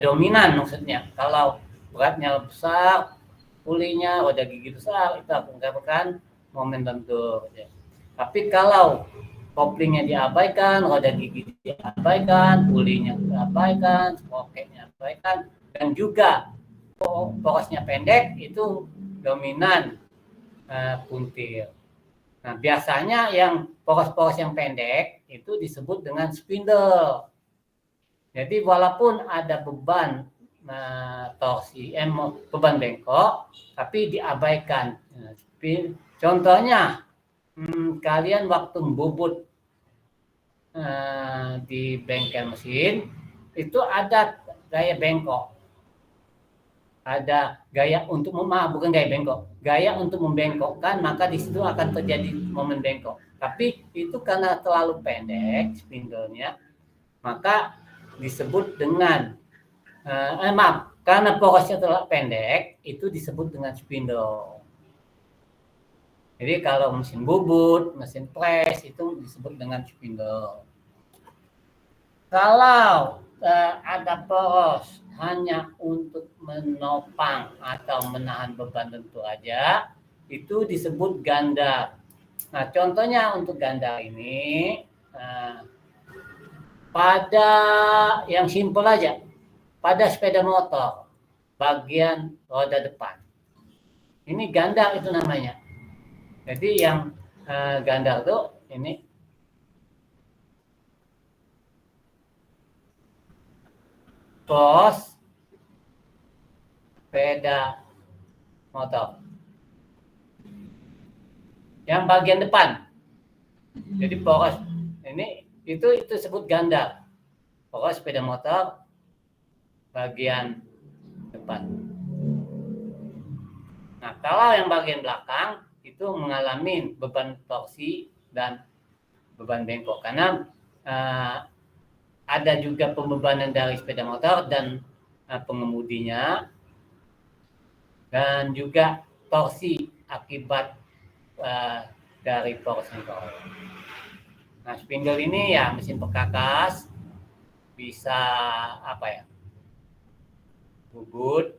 dominan maksudnya. Kalau beratnya besar, pulinya roda gigi besar, itu akan merupakan momen lentur. Tapi kalau koplingnya diabaikan, roda gigi diabaikan, pulinya diabaikan, sproketnya diabaikan, dan juga porosnya pendek, itu dominan puntir. Nah, biasanya yang poros-poros yang pendek itu disebut dengan spindle. Jadi walaupun ada beban torsi, beban bengkok, tapi diabaikan. Contohnya, kalian waktu membobot di bengkel mesin, itu ada gaya bengkok. Ada gaya untuk bukan gaya bengkok, gaya untuk membengkokkan, maka di situ akan terjadi momen bengkok. Tapi itu karena terlalu pendek spindlenya, maka disebut dengan karena porosnya terlalu pendek, itu disebut dengan spindle. Jadi kalau mesin bubut, mesin press itu disebut dengan spindle. Kalau ada poros hanya untuk menopang atau menahan beban lentur aja, itu disebut gandar. Nah, contohnya untuk gandar ini, pada yang simpel aja, pada sepeda motor, bagian roda depan. Ini gandar itu namanya. Jadi yang gandar itu ini poros sepeda motor. Yang bagian depan. Jadi poros ini itu disebut gandar. Poros sepeda motor bagian depan. Nah, kalau yang bagian belakang itu mengalami beban torsi dan beban bengkok karena ada juga pembebanan dari sepeda motor dan pengemudinya, dan juga torsi akibat dari poros bengkok. Nah, spindle ini ya mesin perkakas, bisa bubut,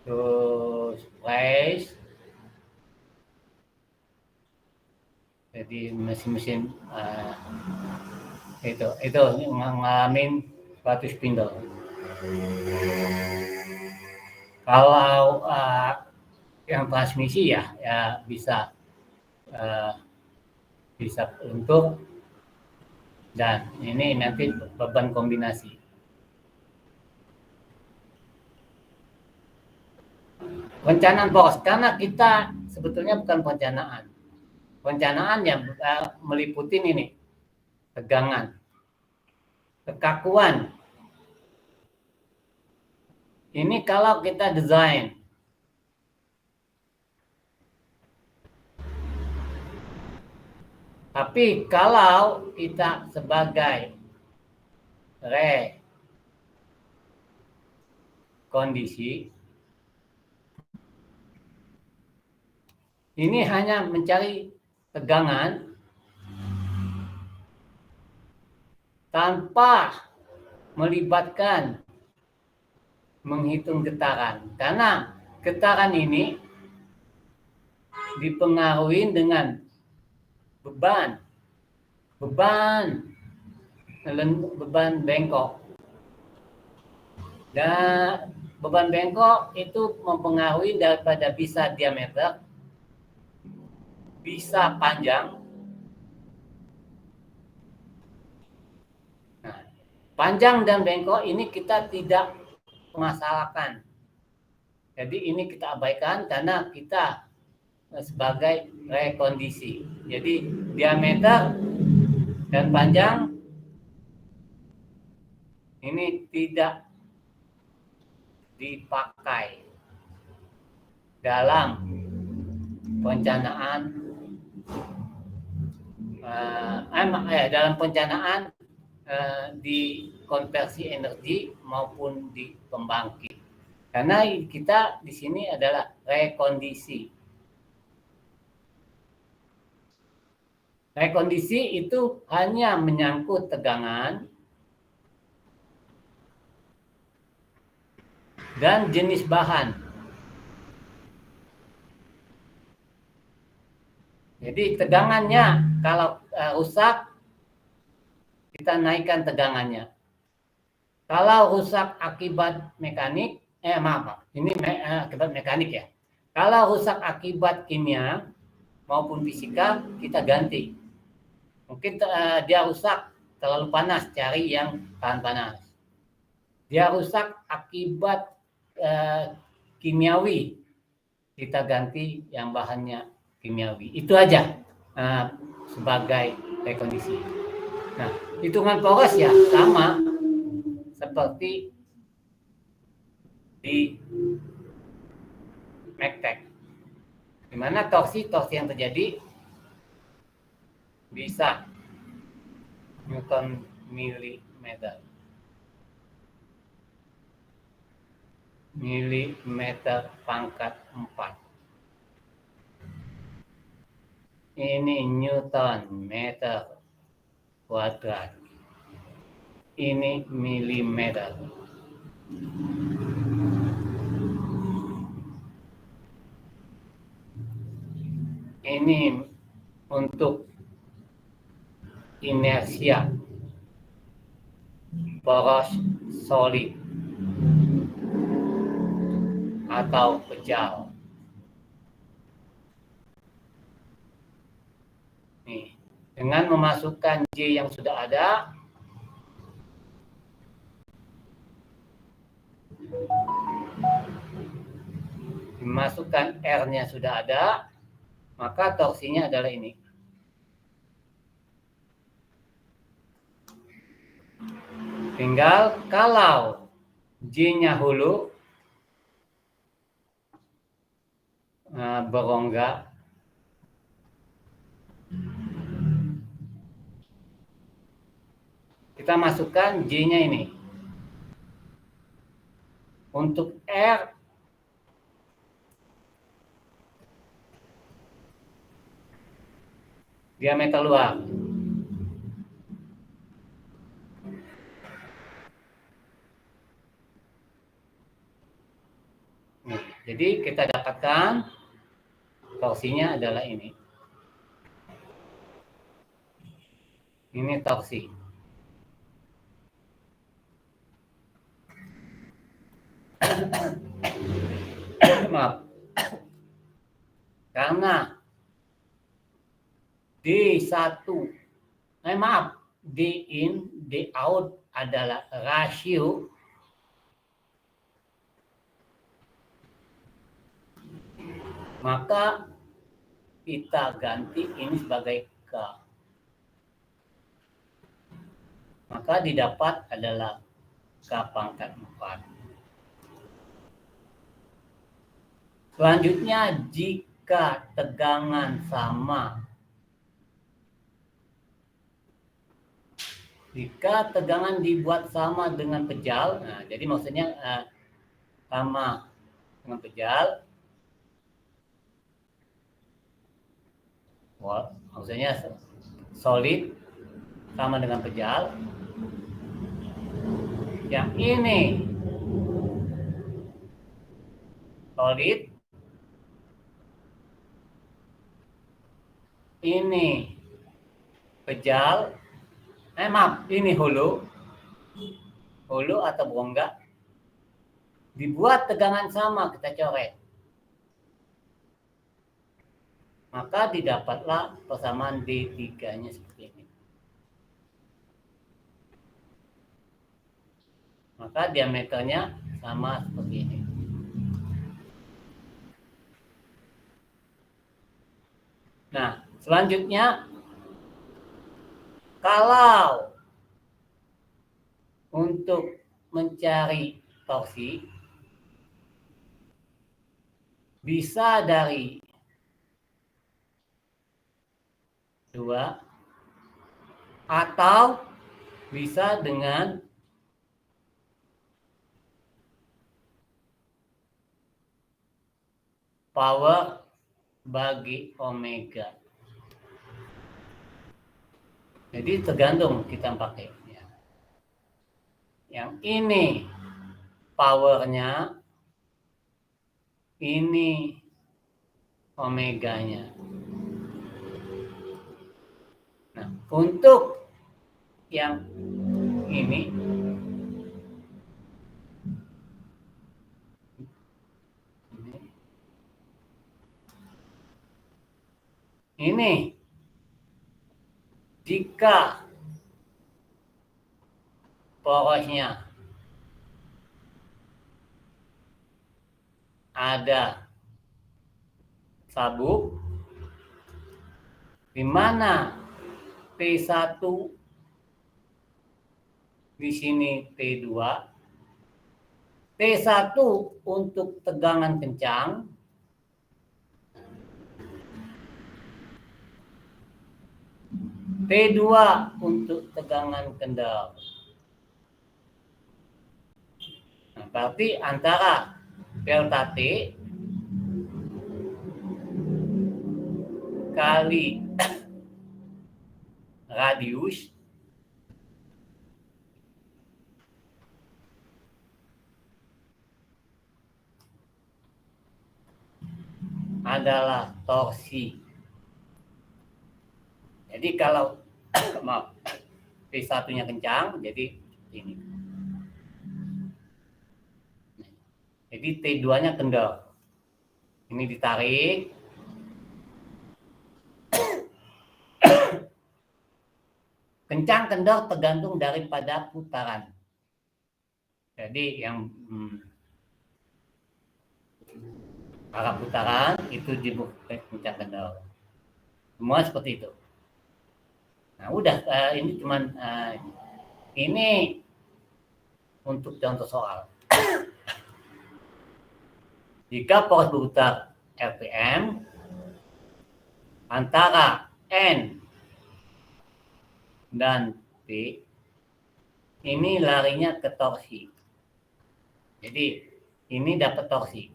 terus press. Jadi mesin-mesin itu ngalamin suatu spindle. Kalau yang transmisi ya bisa untuk, dan ini nanti beban kombinasi. Perencanaan poros, karena kita sebetulnya bukan perencanaan. Perencanaan yang meliputi ini, tegangan, kekakuan. Ini kalau kita desain. Tapi kalau kita sebagai rekondisi, ini hanya mencari tegangan tanpa melibatkan menghitung getaran. Karena getaran ini dipengaruhi dengan beban bengkok. Dan beban bengkok itu mempengaruhi daripada bisa diameter, bisa panjang. Nah, panjang dan bengkok ini kita tidak masalahkan. Jadi ini kita abaikan karena kita sebagai rekondisi. Jadi diameter dan panjang ini tidak dipakai dalam perencanaan di konversi energi maupun di pembangkit. Karena kita di sini adalah rekondisi. Rekondisi itu hanya menyangkut tegangan dan jenis bahan. Jadi tegangannya kalau rusak, kita naikkan tegangannya. Kalau rusak akibat mekanik, ini akibat mekanik ya. Kalau rusak akibat kimia maupun fisika, kita ganti. Mungkin dia rusak terlalu panas, cari yang tahan panas. Dia rusak akibat kimiawi, kita ganti yang bahannya kimiawi. Itu aja sebagai rekondisi. Nah, hitungan poros ya sama seperti di MACTEC, di mana torsi yang terjadi bisa Newton milimeter pangkat 4. Ini Newton meter kuadrat. Ini milimeter. Ini untuk inersia poros solid atau pejal. Nih, dengan memasukkan J yang sudah ada, dimasukkan R-nya sudah ada, maka torsinya adalah ini. Tinggal kalau J-nya hulu, berongga, kita masukkan J-nya ini. Untuk R, diameter luar. Nih, jadi kita dapatkan torsinya adalah ini. Ini torsi. Maaf. Karena D1, D in, D out adalah rasio, maka kita ganti ini sebagai K. Maka didapat adalah K pangkat 4. Selanjutnya, jika tegangan sama. Jika tegangan dibuat sama dengan pejal, nah, jadi maksudnya sama dengan pejal, maksudnya solid sama dengan pejal. Yang ini solid, ini pejal, ini hulu atau berongga, dibuat tegangan sama, kita coret, maka didapatlah persamaan D3-nya seperti ini. Maka diameternya sama seperti ini. Nah, selanjutnya, kalau untuk mencari torsi, bisa dari 2 atau bisa dengan power bagi omega. Jadi tergantung kita pakai. Yang ini powernya ini omeganya. Nah, untuk yang ini jika porosnya ada sabuk, di mana P1 di sini P2, P1 untuk tegangan kencang, P2 untuk tegangan kendal. Nah, berarti antara delta T kali radius adalah torsi. Jadi kalau maaf, P1-nya kencang, jadi ini. Jadi T2-nya kendal. Ini ditarik. Kencang kendal tergantung daripada putaran. Jadi yang arah putaran itu dibuka kencang kendal. Semua seperti itu. Nah, udah ini cuman ini untuk contoh soal. Jika poros berputar RPM antara N dan P, ini larinya ke torsi. Jadi ini dapat torsi.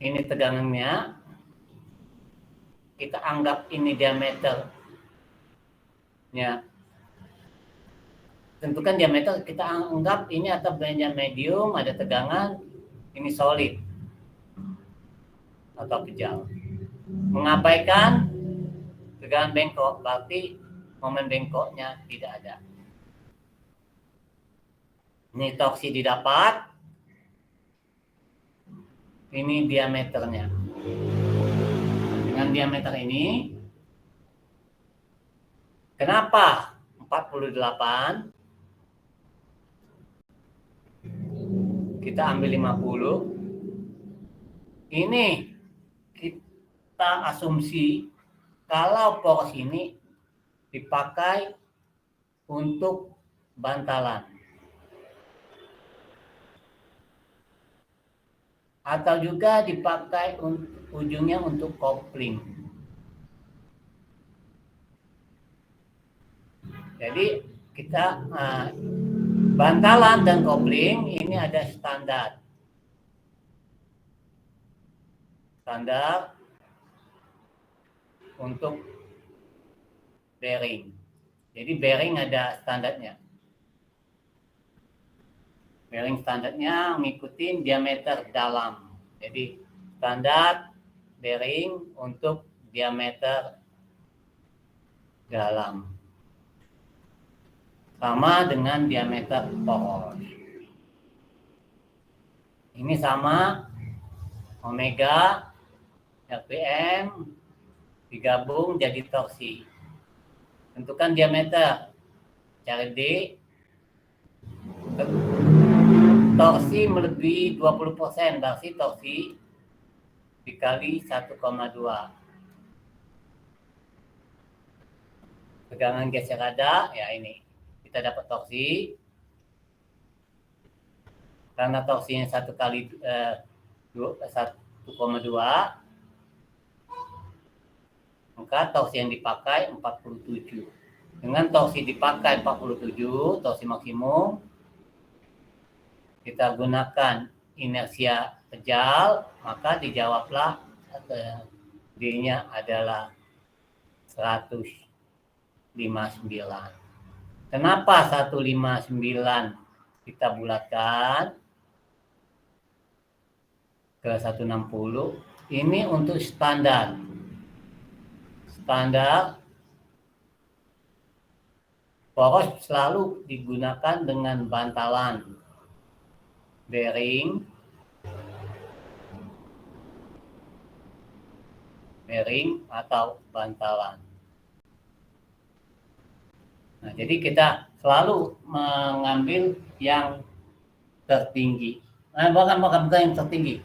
Ini tegangannya, kita anggap ini diameternya. Tentukan diameter, kita anggap ini atau bennya medium, ada tegangan, ini solid atau kejal. Mengabaikan tegangan bengkok, berarti momen bengkoknya tidak ada. Ini torsi didapat, ini diameternya. Dengan diameter ini, kenapa 48? Kita ambil 50. Ini kita asumsi kalau poros ini dipakai untuk bantalan. Atau juga dipakai ujungnya untuk kopling. Jadi kita bantalan dan kopling ini ada standar. Standar untuk bearing. Jadi bearing ada standarnya. Bearing standarnya mengikuti diameter dalam. Jadi standar bearing untuk diameter dalam. Sama dengan diameter poros. Ini sama omega RPM digabung jadi torsi. Tentukan diameter. Cari D. Torsi melebihi 20%, berarti torsi dikali 1,2. Tegangan geser ada, ya ini. Kita dapat torsi. Karena torsinya 1 kali 1,2, maka torsi yang dipakai 47. Dengan torsi dipakai 47, torsi maksimum, kita gunakan inersia kejal, maka dijawablah D-nya adalah 159. Kenapa 159 kita bulatkan? ke 160. Ini untuk standar. Standar poros selalu digunakan dengan bantalan bearing atau bantalan. Nah, jadi kita selalu mengambil yang tertinggi. Bukan yang tertinggi,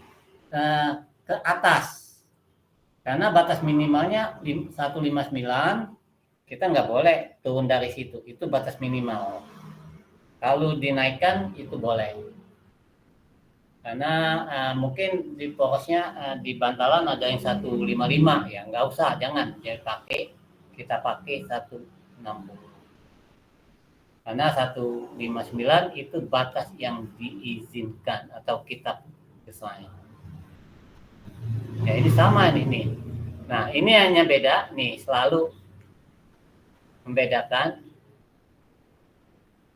ke atas. Karena batas minimalnya 159, kita nggak boleh turun dari situ. Itu batas minimal. Kalau dinaikkan itu boleh. Karena mungkin di porosnya di bantalan ada yang 155, ya nggak usah, jangan. Kita pakai 160. Karena 159 itu batas yang diizinkan atau kita sesuai. Ya ini sama ini. Nah ini hanya beda nih, selalu membedakan.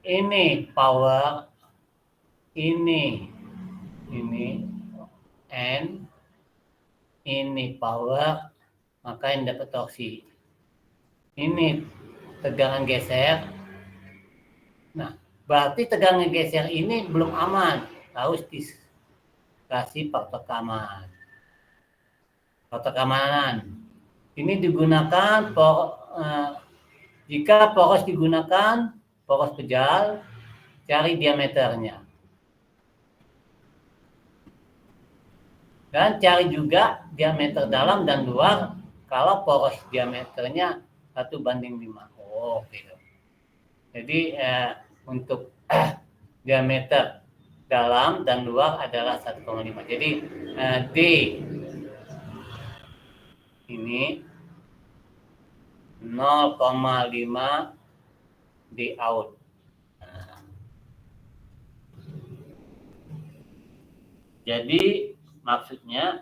Ini power, ini N, ini power, maka yang dapat torsi. Ini tegangan geser. Nah, berarti tegangan geser ini belum aman, harus dikasih faktor keamanan. Faktor keamanan ini digunakan jika poros digunakan, poros pejal, cari diameternya. Dan cari juga diameter dalam dan luar kalau poros diameternya 1:5. Oh, gitu. Jadi untuk diameter dalam dan luar adalah 1,5. Jadi D ini 0,5 D out. Jadi maksudnya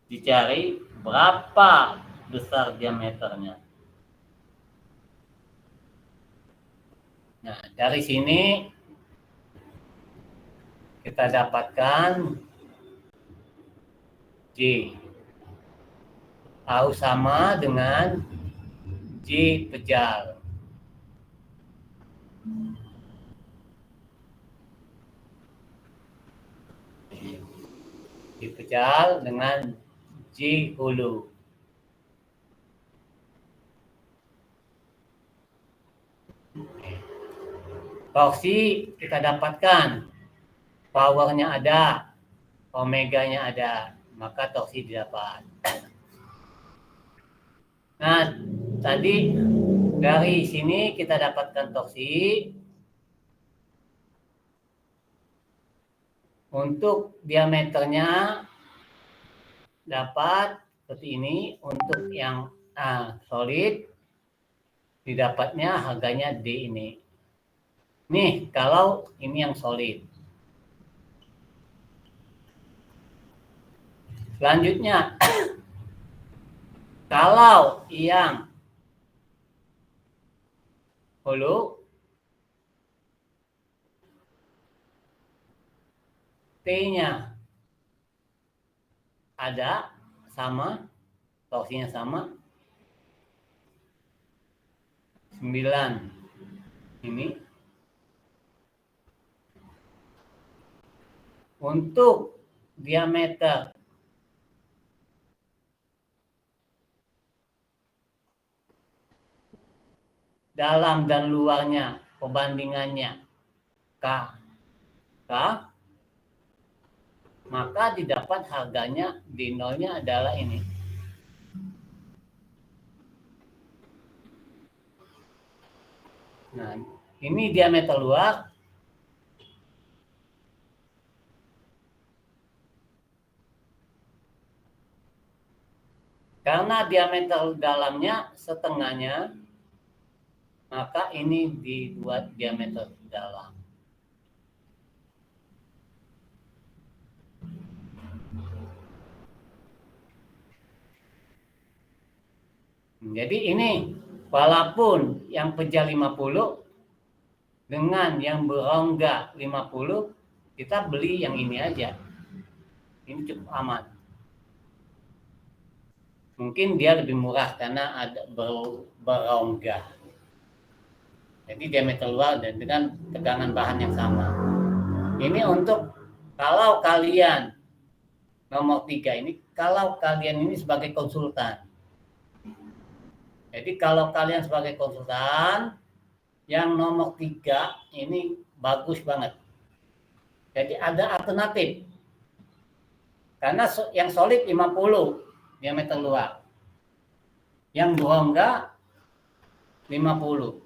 dicari berapa besar diameternya. Nah, dari sini kita dapatkan J. A sama dengan J pejal. J pejal dengan J hulu. Torsi kita dapatkan, powernya ada, omeganya ada, maka torsi didapat. Nah, tadi dari sini kita dapatkan torsi. Untuk diameternya dapat seperti ini. Untuk yang solid didapatnya harganya D ini. Nih, kalau ini yang solid. Selanjutnya, kalau yang hulu, T-nya ada, sama, torsinya sama, 9 ini. Untuk diameter dalam dan luarnya, perbandingannya K, maka didapat harganya di nolnya adalah ini. Nah, ini diameter luar. Karena diameter dalamnya setengahnya, maka ini dibuat diameter dalam. Jadi ini walaupun yang pejal 50 dengan yang berongga 50, kita beli yang ini aja. ini cukup aman. Mungkin dia lebih murah karena ada berongga. Jadi diameter luar dan dengan tegangan bahan yang sama. Ini untuk kalau kalian nomor 3 ini, kalau kalian ini sebagai konsultan. Jadi kalau kalian sebagai konsultan, yang nomor 3 ini bagus banget. Jadi ada alternatif. Karena yang solid 50 diameter luar. Yang berongga 50.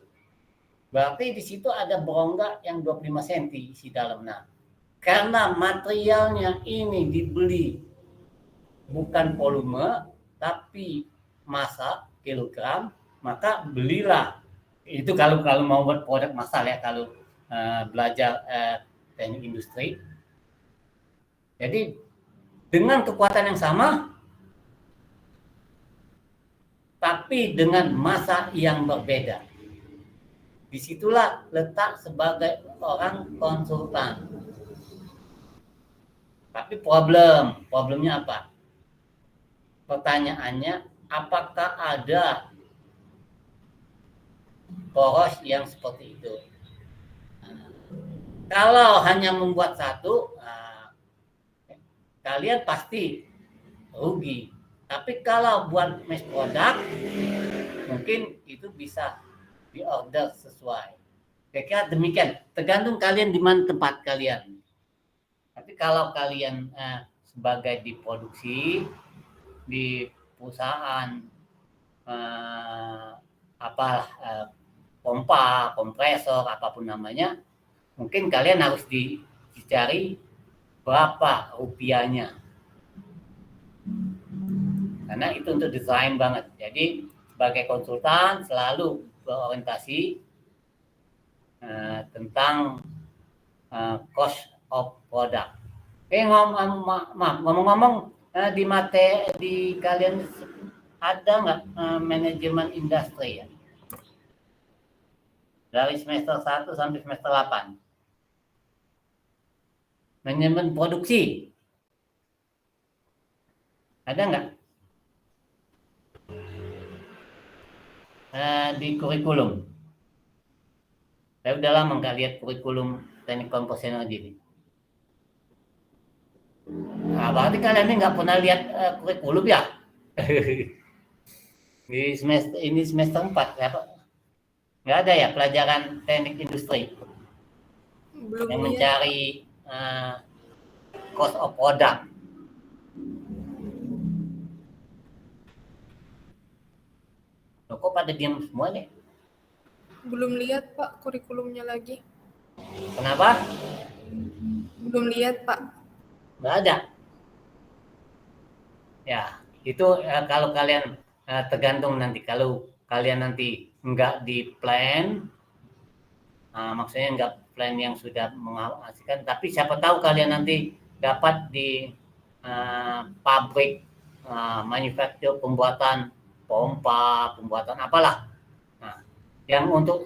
Berarti di situ ada berongga yang 25 cm isi dalam. Nah, karena materialnya ini dibeli bukan volume tapi massa kilogram, maka belilah. Itu kalau mau buat produk massal ya, kalau belajar teknik industri. Jadi dengan kekuatan yang sama tapi dengan massa yang berbeda. Disitulah letak sebagai orang konsultan. Tapi problemnya apa? Pertanyaannya, apakah ada poros yang seperti itu? Kalau hanya membuat satu, kalian pasti rugi. Tapi kalau buat mass product, mungkin itu bisa diorder sesuai. Kira-kira demikian. Tergantung kalian di mana tempat kalian. Tapi kalau kalian sebagai di produksi, di perusahaan pompa, kompresor, apapun namanya, mungkin kalian harus dicari berapa rupiahnya. Karena itu untuk desain banget. Jadi sebagai konsultan selalu berorientasi tentang cost of product. Ngomong-ngomong, di kalian ada nggak manajemen industri ya? Dari semester 1 sampai semester 8. Manajemen produksi. Ada nggak? Di kurikulum. Saya udah lama nggak lihat kurikulum teknik kompost energi ini. Nah, berarti kalian ini nggak pernah lihat kurikulum ya? Di semester 4 ya, Pak? Nggak ada ya pelajaran teknik industri? Belum yang mencari cost of product. Loh, kok pada diam semua nih? Belum lihat Pak kurikulumnya lagi. Kenapa? Belum lihat Pak. Nggak ada. Ya, itu kalau kalian tergantung nanti. Kalau kalian nanti nggak di plan, maksudnya nggak plan yang sudah menghasilkan, tapi siapa tahu kalian nanti dapat di pabrik manufaktur pembuatan pompa, pembuatan apalah. Nah, yang untuk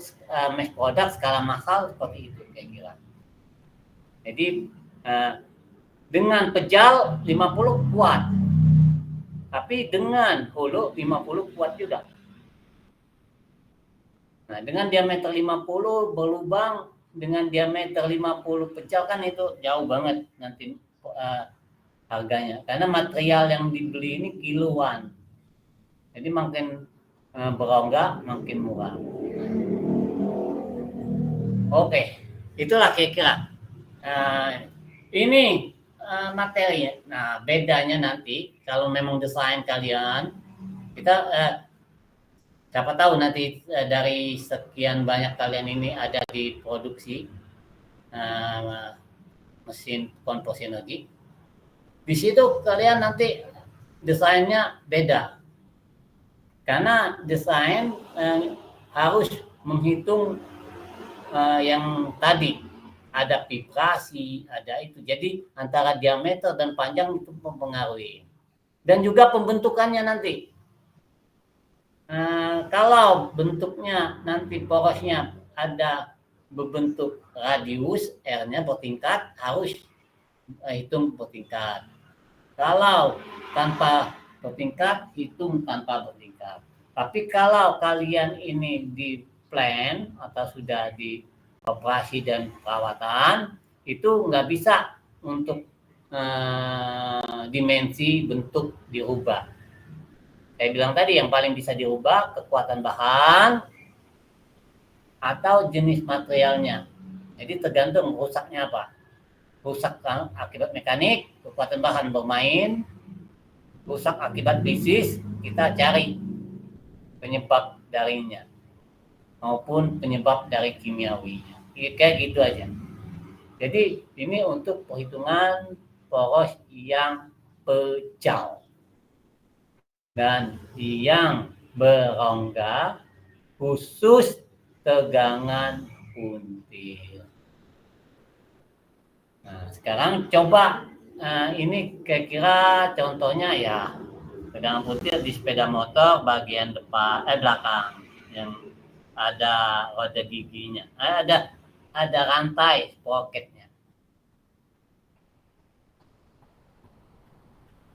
mass product skala massal seperti itu kira-kira. Jadi dengan pejal 50 kuat, tapi dengan hulu 50 kuat juga. Nah, dengan diameter 50 berlubang dengan diameter 50 pejal kan itu jauh banget nanti harganya. Karena material yang dibeli ini kiloan. Jadi makin berongga makin murah. Oke, itulah kira-kira. Ini materi. Nah, bedanya nanti kalau memang desain kalian, kita siapa tahu nanti dari sekian banyak kalian ini ada di produksi mesin kompos energi. Di situ kalian nanti desainnya beda. Karena desain harus menghitung yang tadi ada vibrasi, ada itu. Jadi antara diameter dan panjang itu mempengaruhi. Dan juga pembentukannya nanti. Kalau bentuknya nanti porosnya ada berbentuk radius, R-nya bertingkat, harus hitung bertingkat. Kalau tanpa bertingkat, hitung tanpa bertingkat. Tapi kalau kalian ini di plan atau sudah di operasi dan perawatan, itu nggak bisa untuk dimensi bentuk dirubah. Saya bilang tadi yang paling bisa dirubah kekuatan bahan atau jenis materialnya. Jadi tergantung rusaknya apa. Rusak akibat mekanik, kekuatan bahan bermain. Rusak akibat krisis, kita cari penyebab darinya maupun penyebab dari kimiawinya. Kayak gitu aja. Jadi ini untuk perhitungan poros yang pejal dan yang berongga khusus tegangan puntir. Nah, sekarang coba ini kira-kira contohnya ya tegangan puntir di sepeda motor bagian depan belakang yang ada roda giginya, ada rantai sprocketnya.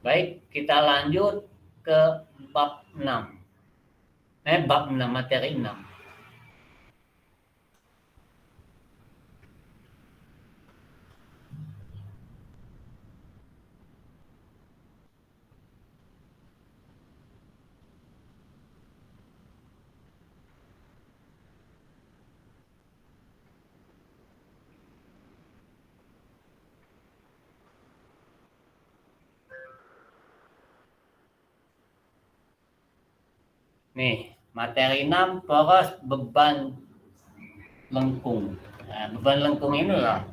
Baik, kita lanjut ke bab 6. Bab 6, materi 6. Nih, materi 6 poros beban lengkung. Nah, beban lengkung ini lah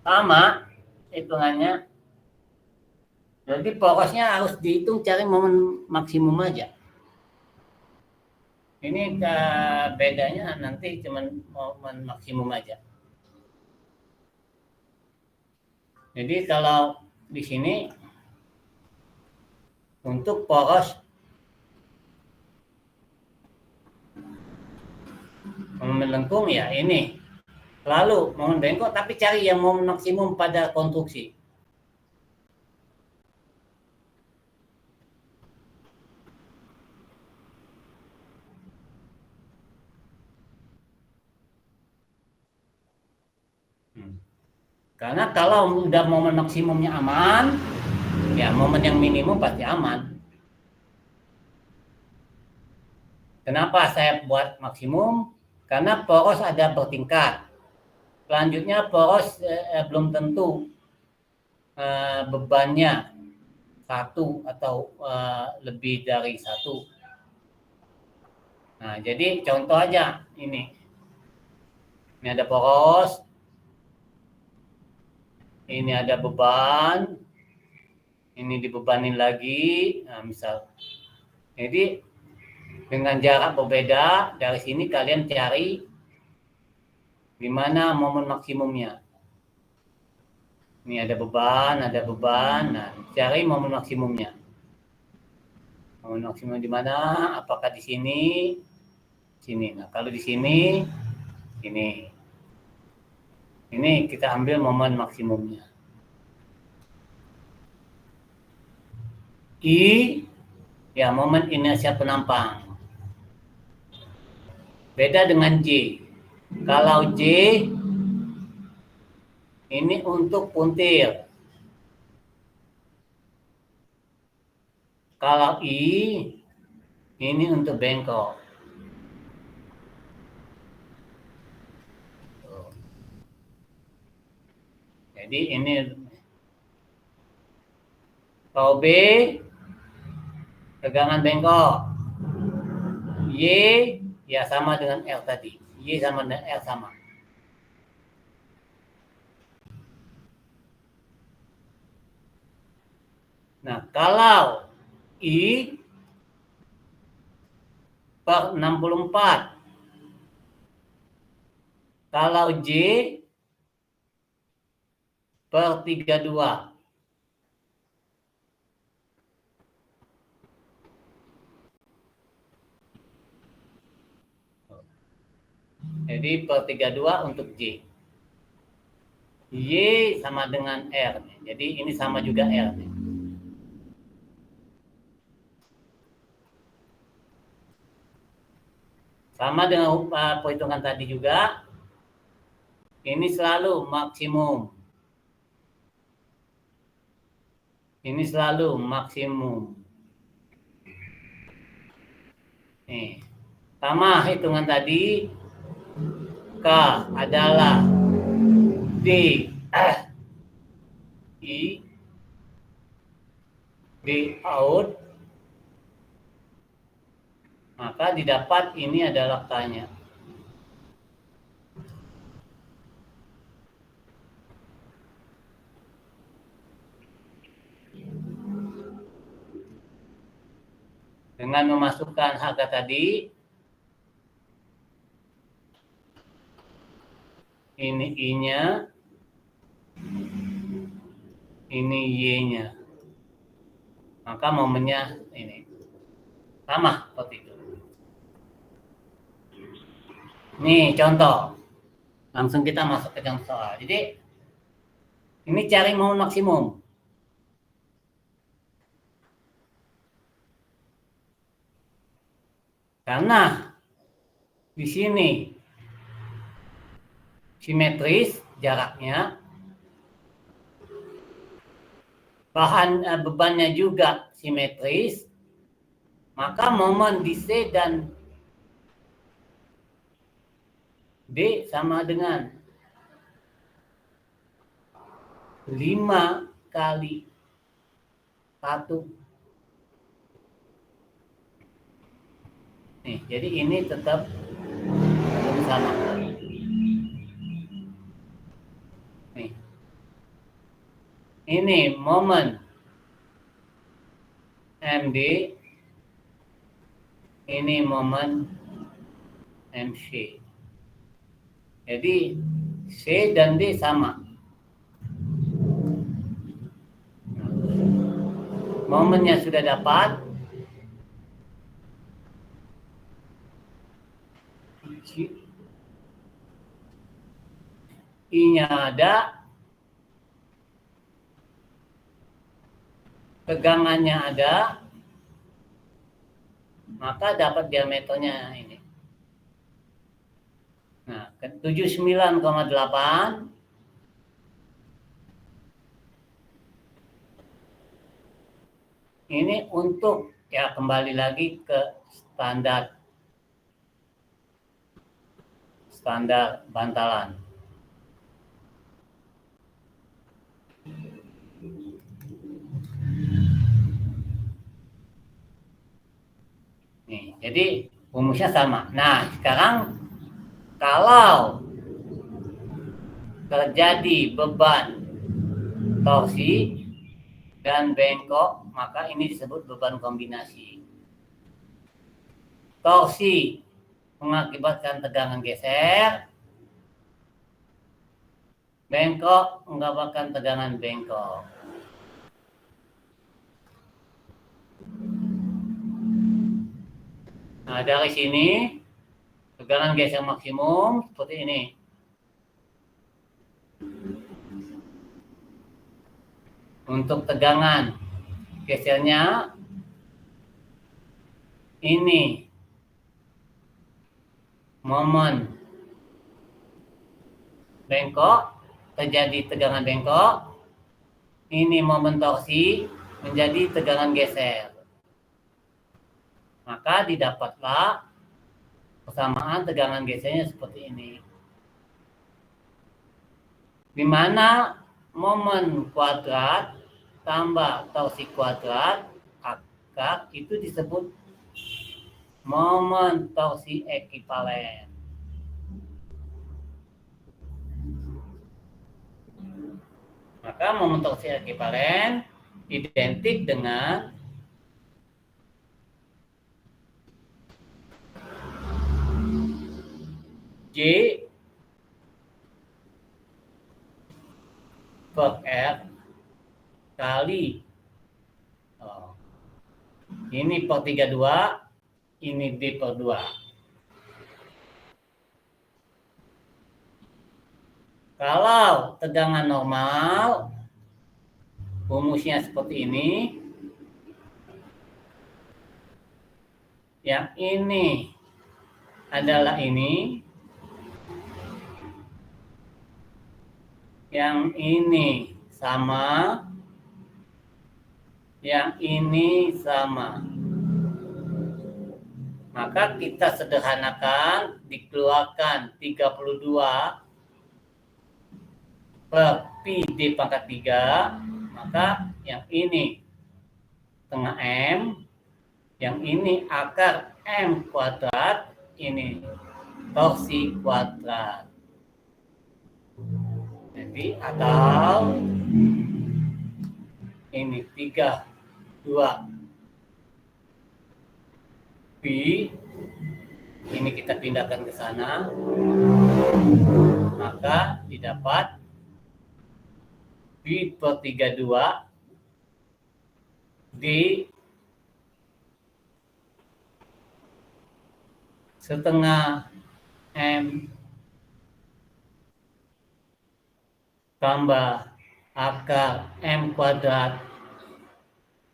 sama hitungannya. Jadi porosnya harus dihitung cari momen maksimum aja. Ini bedanya nanti cuma momen maksimum aja. Jadi kalau di sini untuk poros momen lengkung ya ini. Lalu momen bengkok tapi cari yang momen maksimum pada konstruksi. Karena kalau udah momen maksimumnya aman, ya momen yang minimum pasti aman. Kenapa saya buat maksimum? Karena poros ada bertingkat. Selanjutnya poros belum tentu bebannya 1 atau lebih dari 1. Nah, jadi contoh aja ini. Ini ada poros. Ini ada beban. Ini dibebanin lagi. Nah, misal. Jadi dengan jarak berbeda, dari sini kalian cari di mana momen maksimumnya. Ini ada beban. Nah, cari momen maksimumnya. Momen maksimum di mana? Apakah di sini? Sini. Nah, kalau di sini, ini. Ini kita ambil momen maksimumnya. I, ya momen inersia penampang. Beda dengan J. Kalau J, ini untuk puntir. Kalau I, ini untuk bengkok. Jadi ini kalau B, tegangan bengkok. Y, ya sama dengan R tadi. Y sama dengan R sama. Nah, kalau I per 64. Kalau J per 32. Jadi per 32 untuk J. Y sama dengan R. Jadi ini sama juga R. Sama dengan perhitungan tadi juga, ini selalu maksimum. Ini selalu maksimum. Nih, sama hitungan tadi, K adalah D I D out, maka didapat ini adalah K-nya. Dengan memasukkan harga tadi, ini I-nya, ini Y-nya. Maka momennya ini. Sama seperti itu. Nih contoh. Langsung kita masuk ke contoh soal. Jadi, ini cari momen maksimum. Karena di sini simetris jaraknya, bebannya juga simetris, maka momen di C dan D sama dengan 5 kali 1. Nih, jadi ini tetap sama. Nih. Ini momen MD, ini momen MC. Jadi C dan D sama. Momennya sudah dapat. I-nya ada. Tegangannya ada. Maka dapat diameternya ini. Nah, 79,8. Ini untuk, ya kembali lagi ke standar bantalan. Nih, jadi rumusnya sama. Nah, sekarang kalau terjadi beban torsi dan bengkok, maka ini disebut beban kombinasi. Torsi mengakibatkan tegangan geser, bengkok mengakibatkan tegangan bengkok. Nah, dari sini tegangan geser maksimum seperti ini. Untuk tegangan gesernya ini momen bengkok, terjadi tegangan bengkok. Ini momen torsi menjadi tegangan geser. Maka didapatlah persamaan tegangan gesernya seperti ini. Di mana momen kuadrat tambah torsi kuadrat akar itu disebut momen torsi ekivalen. Maka momen torsi ekivalen identik dengan J per R kali ini per 32, ini D per 2. Kalau tegangan normal, rumusnya seperti ini. Yang ini adalah ini, yang ini sama, yang ini sama. Maka kita sederhanakan, dikeluarkan 32 per pi d pangkat 3, maka yang ini tengah M, yang ini akar M kuadrat, ini torsi kuadrat. Jadi atau ini 32 pi, ini kita pindahkan ke sana, maka didapat pi per 32 D setengah M tambah akar M kuadrat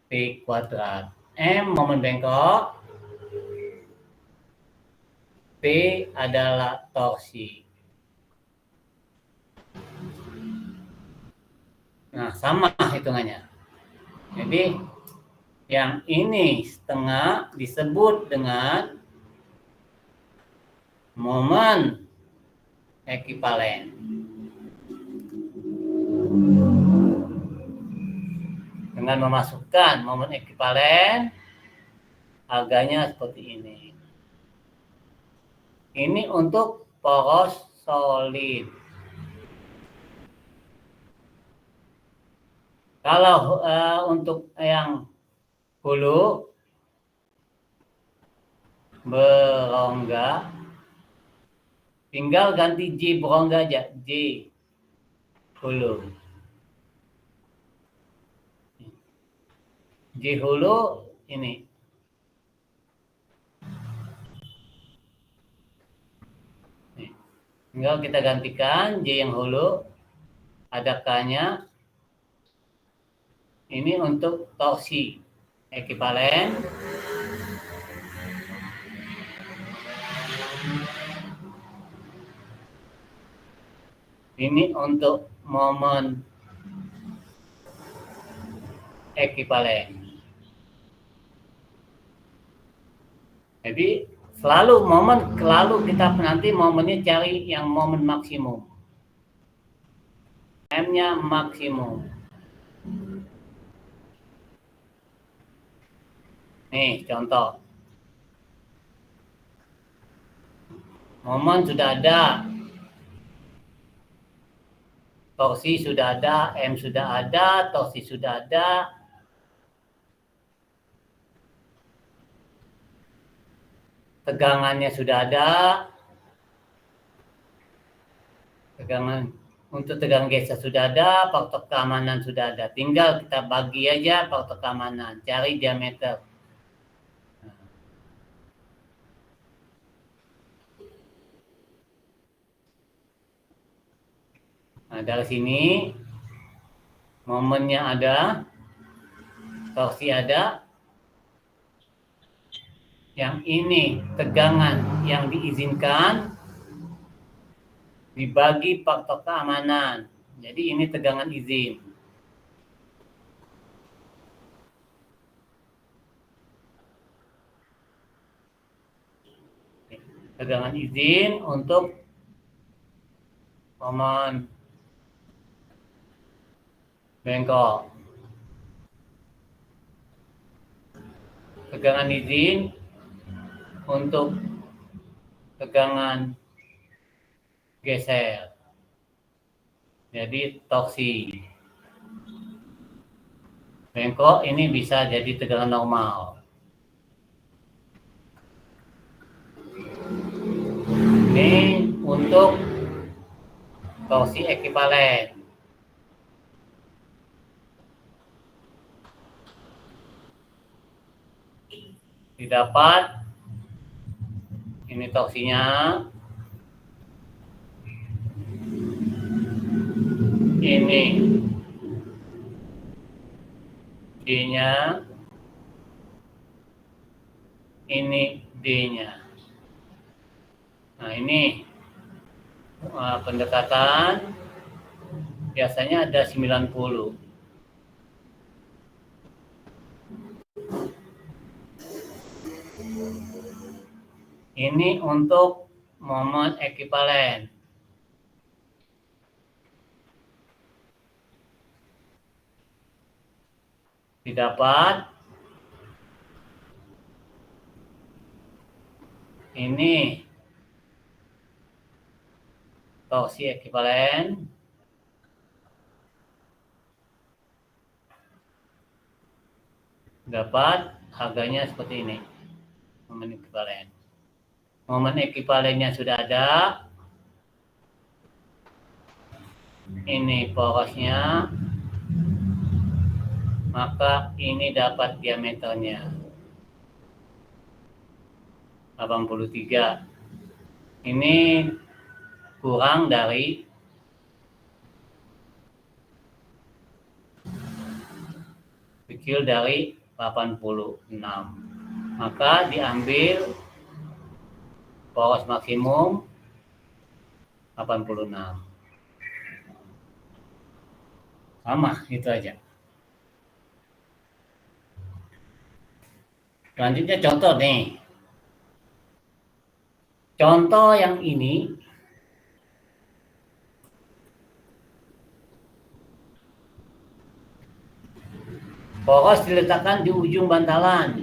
P kuadrat. M momen bengkok, P adalah torsi. Nah, sama hitungannya. Jadi, yang ini setengah disebut dengan momen ekivalen. Dengan memasukkan momen ekivalen, harganya seperti ini. Ini untuk poros solid. Kalau untuk yang hulu berongga, tinggal ganti J berongga aja, J hulu. J hulu ini. Tinggal kita gantikan J yang hulu, ada K-nya. Ini untuk torsi ekivalen. Ini untuk momen ekivalen. Jadi selalu kita nanti momennya cari yang momen maksimum. M-nya maksimum. Nih contoh. Momen sudah ada. Torsi sudah ada, M sudah ada, torsi sudah ada. Tegangannya sudah ada. Untuk tegangan geser sudah ada, faktor keamanan sudah ada. Tinggal kita bagi aja faktor keamanan, cari diameter. Nah, dari sini momennya ada, torsi ada. Yang ini tegangan yang diizinkan dibagi faktor keamanan. Jadi ini tegangan izin. Tegangan izin untuk momen bengkok. Tegangan izin untuk tegangan geser. Jadi torsi. Bengkok ini bisa jadi tegangan normal. Ini untuk torsi ekivalen. Didapat ini torsinya, ini D-nya, ini D-nya. Nah ini pendekatan biasanya ada 90. Ini untuk momen ekivalen. Didapat ini torsi ekivalen dapat harganya seperti ini. Momen ekivalen. Momen ekivalennya sudah ada. Ini porosnya. Maka ini dapat diameternya 83. Ini kurang dari kecil dari 86. Maka diambil poros maksimum 86. Sama, itu aja. Selanjutnya contoh nih. Contoh yang ini poros diletakkan di ujung bantalan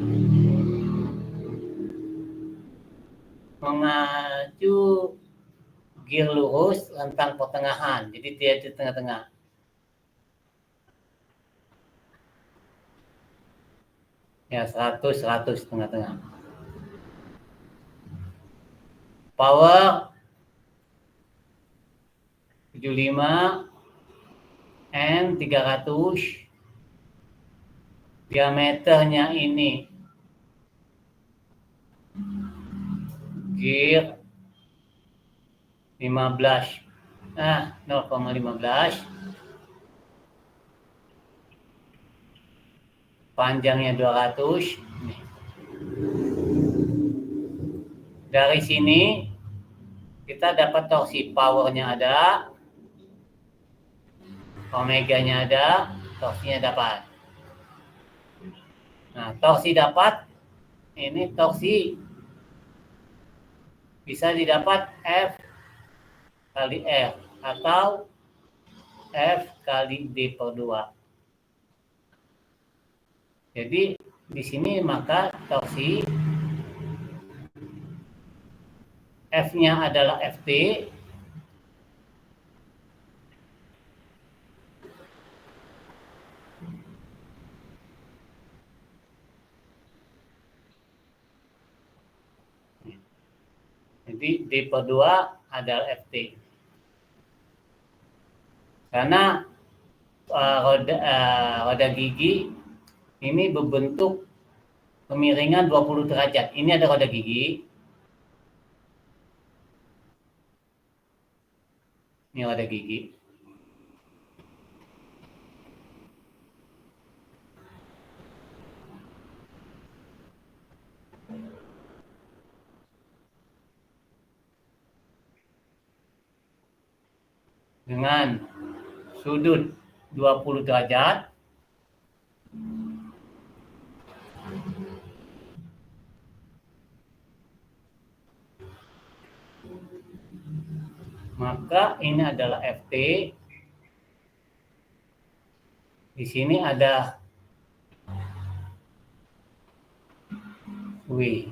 mengacu gear lurus rentang pertengahan, jadi dia di tengah-tengah. Ya 100 tengah-tengah. Power 75 N 300. Diameternya ini gear 15. 0,15. Panjangnya 200. Nih. Dari sini kita dapat torsi, powernya ada, omeganya ada, torsinya dapat. Nah, torsi dapat, ini torsi bisa didapat F kali R atau F kali D per 2. Jadi di sini maka torsi F-nya adalah Ft jadi D per 2 adalah Ft. Karena roda gigi ini berbentuk kemiringan 20 derajat. Ini ada roda gigi. Ini roda gigi. Dengan sudut 20 derajat. Maka ini adalah Ft. Di sini ada W.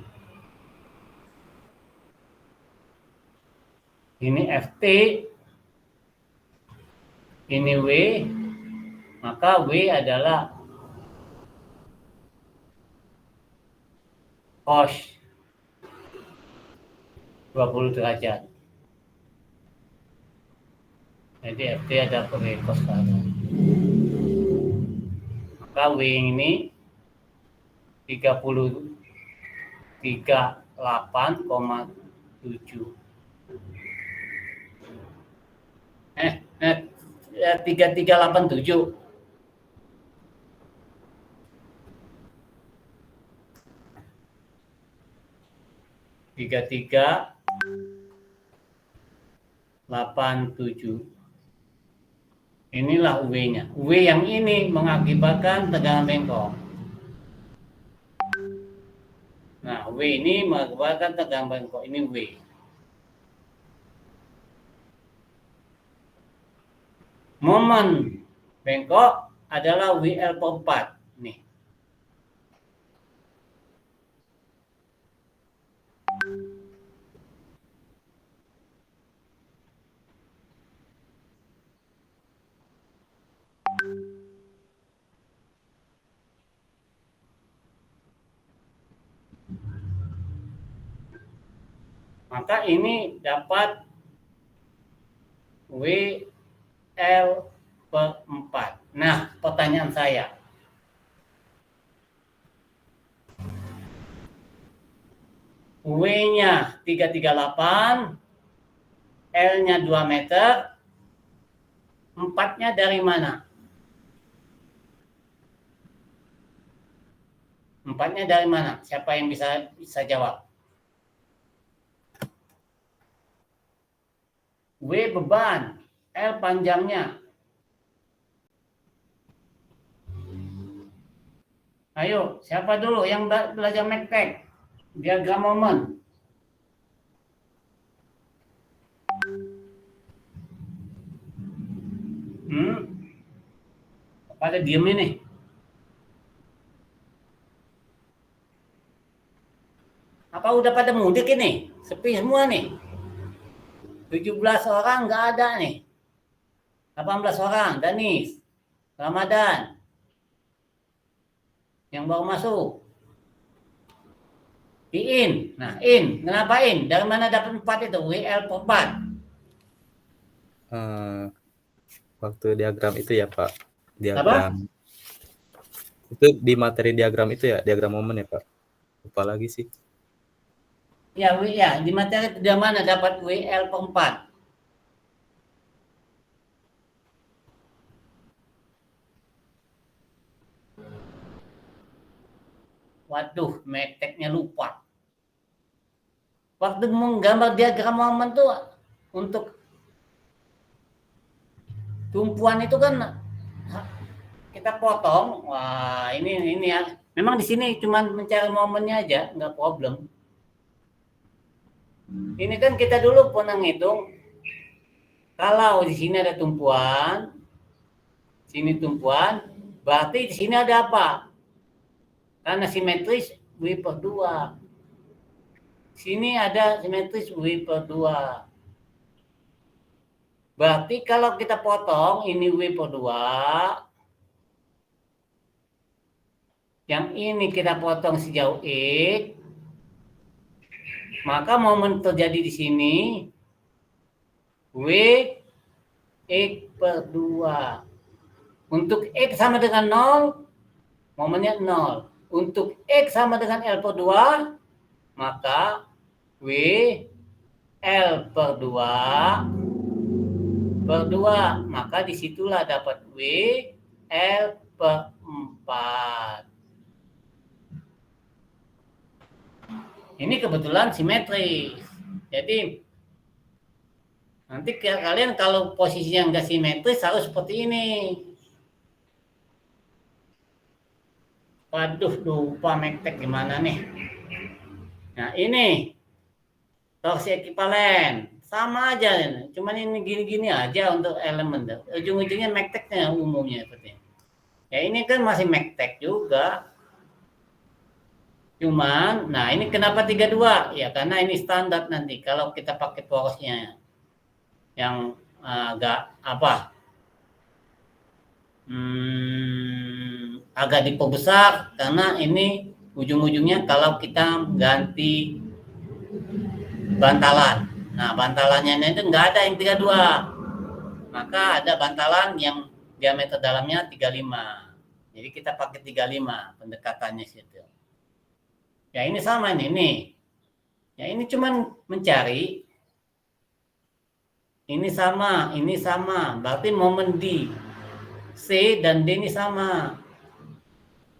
Ini Ft. Ini W. Maka W adalah cos 20 derajat. Jadi Ft ada W cos derajat. Maka W ini 38,7. 3387. 87. Inilah UW-nya. UW yang ini mengakibatkan tegangan bengkok. Nah, W ini mengakibatkan tegangan bengkok. Ini W. Momen bengkok adalah WL per 4. Nih. Maka ini dapat WL per 4. Nah, pertanyaan saya. W-nya 338, L-nya 2 meter, 4-nya dari mana? 4-nya dari mana? Siapa yang bisa jawab? W beban, L panjangnya. Ayo, siapa dulu yang belajar McTech? Diagram momen. Pada diem ini. Apa udah pada mudik ini? Sepi semua nih. 17 orang nggak ada nih. 18 orang, Danis, Ramadan. Yang baru masuk. In. Nah, In. Kenapa In? Dari mana dapat 4 itu? WL per 4. Waktu diagram itu ya, Pak. Apa? Diagram. Itu di materi diagram itu ya, diagram momen ya, Pak. Lupa lagi sih. Ya, di materi dari mana dapat WL per 4? Waduh, meteknya lupa. Waktu menggambar diagram momen tuh untuk tumpuan itu kan kita potong. Wah, ini ya. Memang di sini cuma mencari momennya aja, nggak problem. Ini kan kita dulu pernah ngitung. Kalau di sini ada tumpuan, sini tumpuan, berarti di sini ada apa? Karena simetris W per 2. Sini ada simetris W per 2. Berarti kalau kita potong ini W per 2. Yang ini kita potong sejauh X. Maka momen terjadi di sini W X per 2. Untuk X sama dengan 0, momennya 0. Untuk X sama dengan L per 2, maka W L per 2 per 2. Maka disitulah dapat W L per 4. Ini kebetulan simetris. Jadi nanti kalian kalau posisinya nggak simetris harus seperti ini. Waduh, lupa McTech gimana nih. Nah, ini torsi ekivalen. Sama aja, cuman ini gini-gini aja untuk elemen. Ujung-ujungnya McTech-nya umumnya seperti ini. Ya ini kan masih McTech juga. Cuman, nah ini kenapa 32? Ya karena ini standar nanti. Kalau kita pakai porosnya yang agak apa? Agak diperbesar karena ini ujung-ujungnya kalau kita ganti bantalan. Nah, bantalannya itu nggak ada yang 32. Maka ada bantalan yang diameter dalamnya 35. Jadi kita pakai 35 pendekatannya situ. Ya ini sama ini. Ya ini cuman mencari. Ini sama. Berarti momen di C dan D ini sama.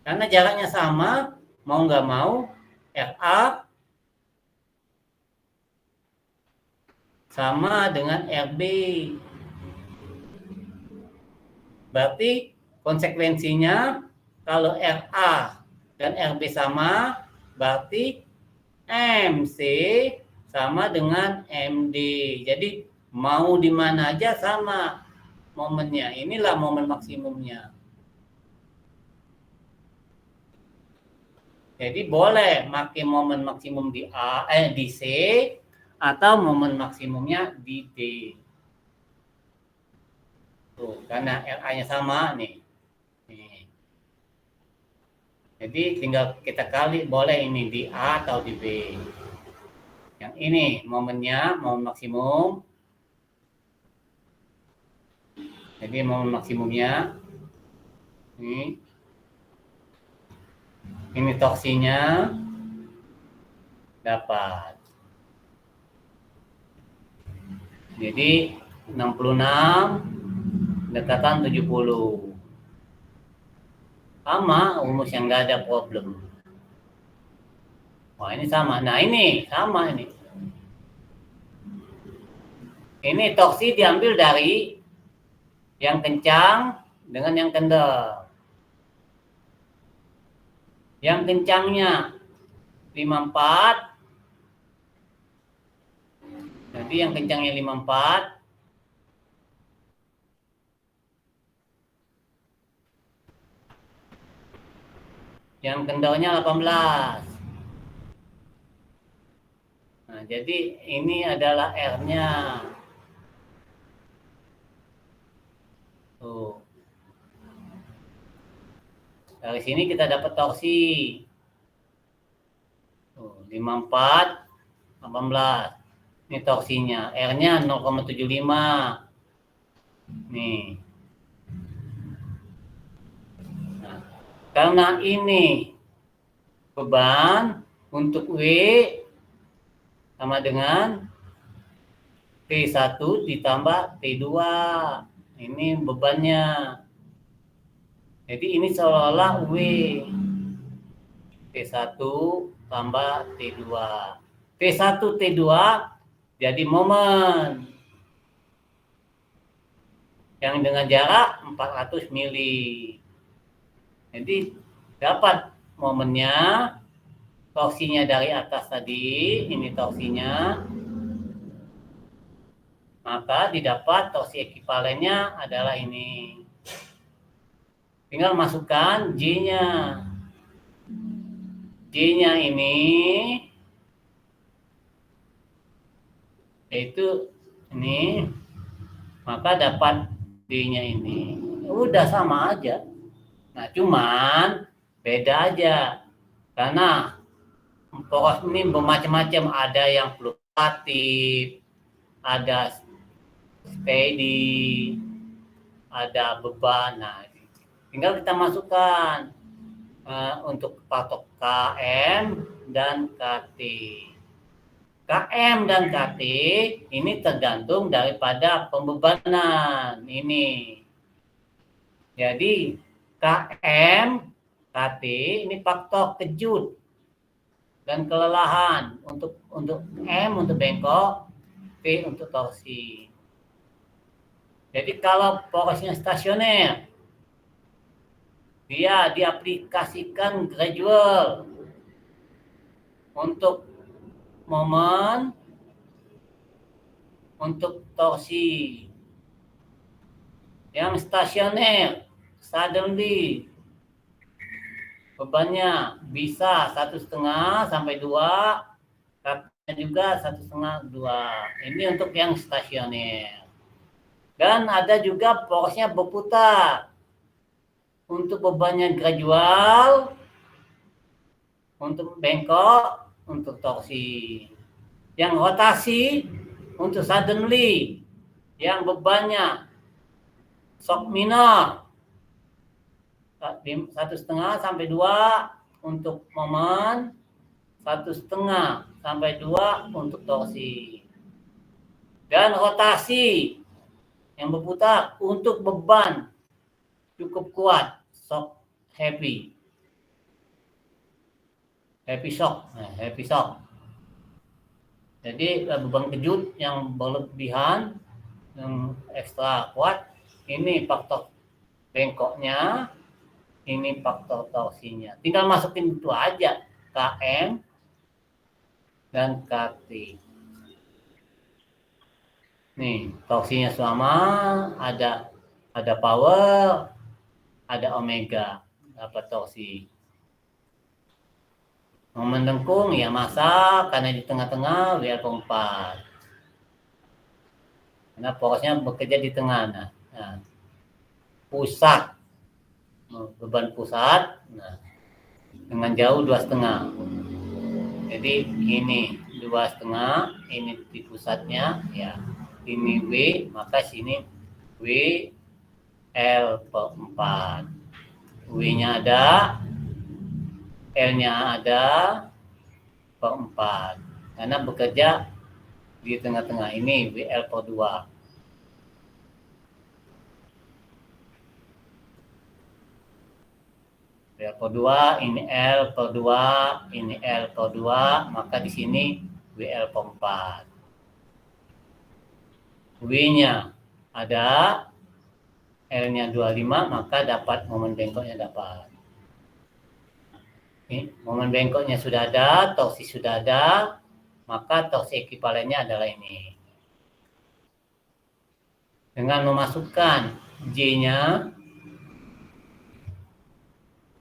Karena jaraknya sama, mau nggak mau, RA sama dengan RB. Berarti konsekuensinya kalau RA dan RB sama, berarti MC sama dengan MD. Jadi mau di mana aja sama momennya. Inilah momen maksimumnya. Jadi boleh pakai momen maksimum di di C atau momen maksimumnya di D. Tuh, karena RA-nya sama nih. Jadi tinggal kita kali boleh ini di A atau di B. Yang ini momennya, momen maksimum. Jadi momen maksimumnya ini torsinya dapat. Jadi 66 dekatan 70. Sama rumus yang nggak ada problem. Wah, ini sama. Nah, ini sama ini. Ini torsi diambil dari yang kencang dengan yang kendal. Yang kencangnya 54. Jadi yang kencangnya 54. Yang kendalnya 18. Nah, jadi ini adalah R-nya. Tuh. Dari sini kita dapat torsi. Tuh, 54, 18. Ini torsinya. R-nya 0,75. Nih. Nah, karena ini beban untuk W sama dengan T1 ditambah T2. Ini bebannya. Jadi ini seolah-olah W. T1 tambah T2. T1, T2 jadi momen. Yang dengan jarak 400 mili. Jadi dapat momennya, torsinya dari atas tadi, ini torsinya. Maka didapat torsi ekivalennya adalah ini. Tinggal masukkan J-nya. J-nya ini yaitu ini, maka dapat D-nya ini. Udah sama aja. Nah, cuman beda aja. Karena poros ini bermacam-macam, ada yang fluktuatif, ada steady, ada beban. Nah, tinggal kita masukkan untuk patok KM dan KT. KM dan KT ini tergantung daripada pembebanan ini. Jadi KM, KT ini faktor kejut dan kelelahan untuk M untuk bengkok, T untuk torsi. Jadi kalau porosnya stasioner, dia diaplikasikan gradual untuk momen, untuk torsi. Yang stasioner, suddenly bebannya bisa 1,5 sampai 2, katanya juga 1,5 2. Ini untuk yang stasioner. Dan ada juga porosnya berputar. Untuk bebannya gradual, untuk bengkok, untuk torsi. Yang rotasi untuk suddenly, yang bebannya shock minor 1,5 sampai 2 untuk momen, 1,5 sampai 2 untuk torsi. Dan rotasi yang berputar untuk beban cukup kuat, shock heavy shock. Jadi beban kejut yang berlebihan, yang ekstra kuat, ini faktor bengkoknya, ini faktor torsinya. Tinggal masukin itu aja, KM dan KT. Nih, torsinya sama, ada power, ada omega, dapat torsi. Mau mendengkung ya masak karena di tengah-tengah WL4. Karena porosnya bekerja di tengah. Nah, pusat, beban pusat, nah, dengan jauh 2,5. Jadi ini 2,5, ini di pusatnya, ya. Ini W, maka sini W L/4. W-nya ada, L-nya ada, per 4. Karena bekerja di tengah-tengah ini, WL/2. WL/2, ini L/2, ini L/2, maka di sini WL/4. W-nya ada, L-nya 25, maka dapat momen bengkoknya dapat. Ini, momen bengkoknya sudah ada, torsi sudah ada, maka torsi ekivalennya adalah ini. Dengan memasukkan J-nya,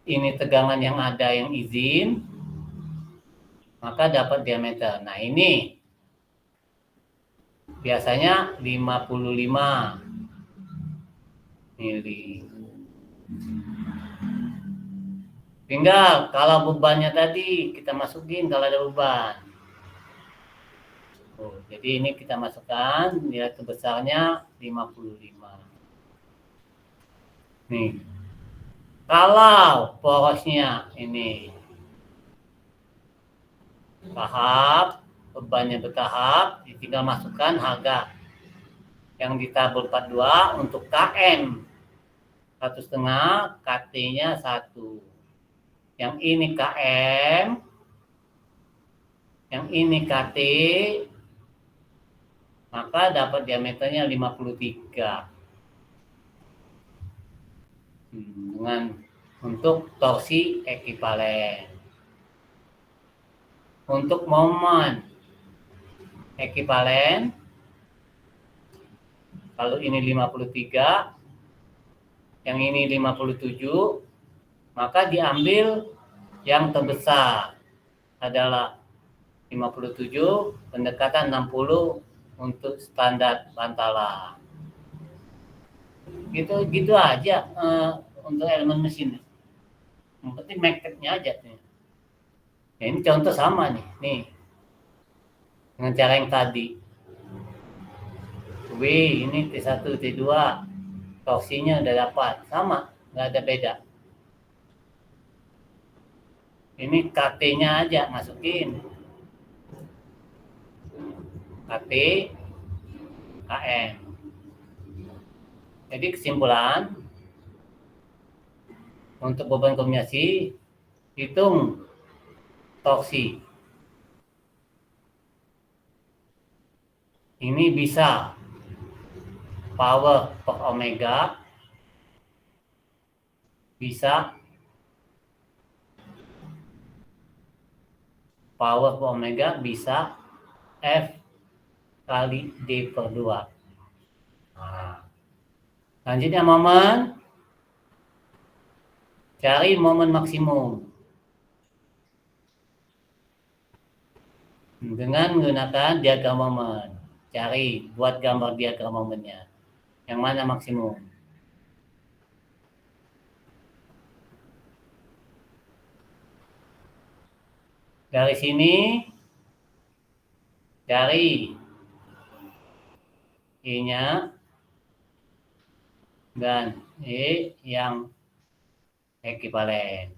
ini tegangan yang ada yang izin, maka dapat diameter. Nah ini biasanya 55 mili. Tinggal kalau bebannya tadi kita masukin kalau ada beban. Jadi ini kita masukkan nilai terbesarnya 55. Nih. Kalau porosnya ini tahap, bebannya bertahap, tinggal masukkan harga yang di tabel 42 untuk KM 1,5, KT-nya 1. Yang ini KM, yang ini KT, maka dapat diameternya 53. Dengan untuk torsi ekivalen. Untuk momen ekivalen, kalau ini 53, yang ini 57, maka diambil yang terbesar adalah 57, pendekatan 60 untuk standar bantalan. Gitu aja untuk elemen mesin. Yang penting magnet-nya aja nih. Ya, ini contoh sama nih dengan cara yang tadi. W ini T1, T2, torsinya udah dapat, sama, nggak ada beda. Ini KT-nya aja masukin. KT, KM. Jadi kesimpulan, untuk beban kombinasi, hitung torsi. Ini bisa power per omega, bisa power per omega, bisa F kali D/2. Nah, selanjutnya momen, cari momen maksimum dengan menggunakan diagram momen. Cari, buat gambar diagram momennya. Yang mana maksimum? Dari sini, cari E-nya dan E yang ekivalen.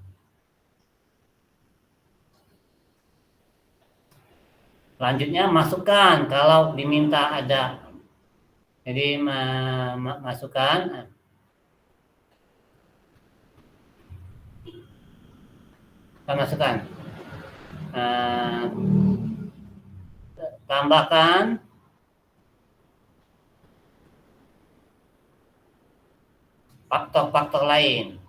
Selanjutnya masukkan kalau diminta ada. Jadi masukkan. Masukkan tambahkan faktor-faktor lain.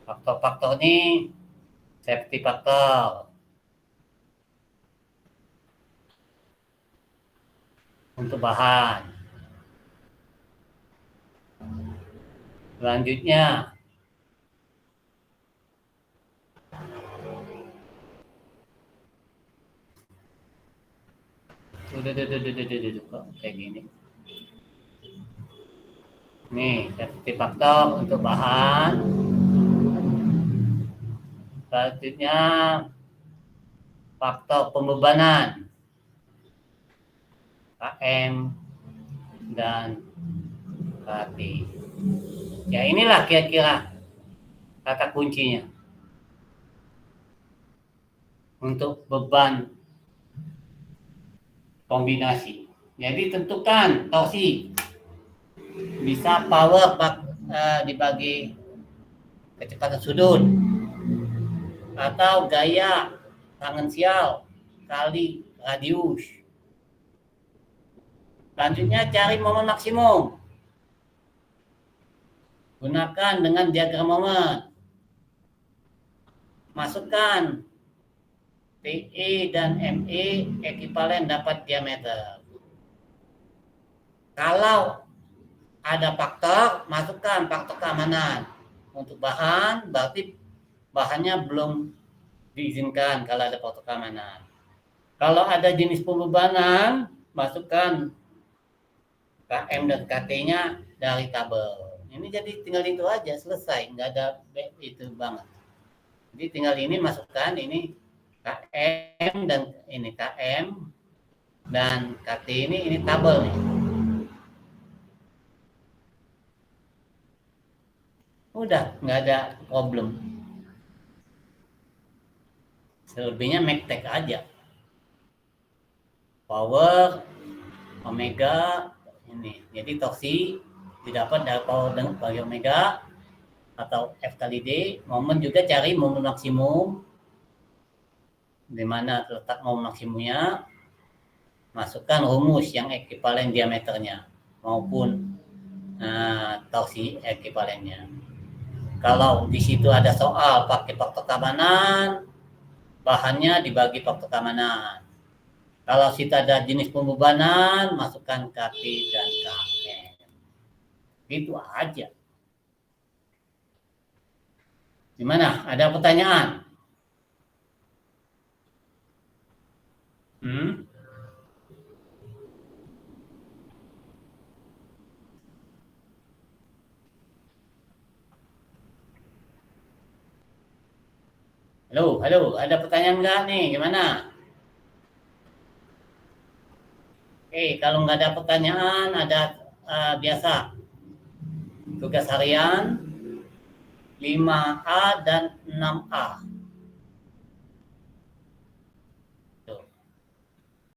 Faktor-faktor ini safety faktor untuk bahan. Selanjutnya kok kayak gini. Nih, safety faktor untuk bahan. Selanjutnya faktor pembebanan KM dan KT. Ya inilah kira-kira kata kuncinya untuk beban kombinasi. Jadi tentukan torsi, bisa power dibagi kecepatan sudut atau gaya tangensial kali radius. Selanjutnya cari momen maksimum. Gunakan dengan diagram momen. Masukkan TE dan ME ekivalen dapat diameter. Kalau ada faktor, masukkan faktor keamanan. Untuk bahan, berarti bahannya belum diizinkan kalau ada faktor keamanan. Kalau ada jenis pembebanan, masukkan KM dan KT-nya dari tabel. Ini jadi tinggal itu aja, selesai. Nggak ada itu banget. Jadi tinggal ini masukkan, ini KM dan ini KM dan KT ini tabel nih. Udah, nggak ada problem. Selebihnya make-take aja. Power, omega, ini. Jadi torsi didapat dari power bagi omega atau F kali D. Momen juga cari momen maksimum. Di mana terletak momen maksimumnya. Masukkan rumus yang ekivalen diameternya maupun torsi ekivalennya. Kalau di situ ada soal pakai faktor keamanan, bahannya dibagi faktor keamanan. Kalau situ ada jenis pembebanan, masukkan KT dan KM. Itu aja. Gimana? Ada pertanyaan? Halo, ada pertanyaan nggak nih? Gimana? Kalau nggak ada pertanyaan, ada biasa tugas harian 5A dan 6A.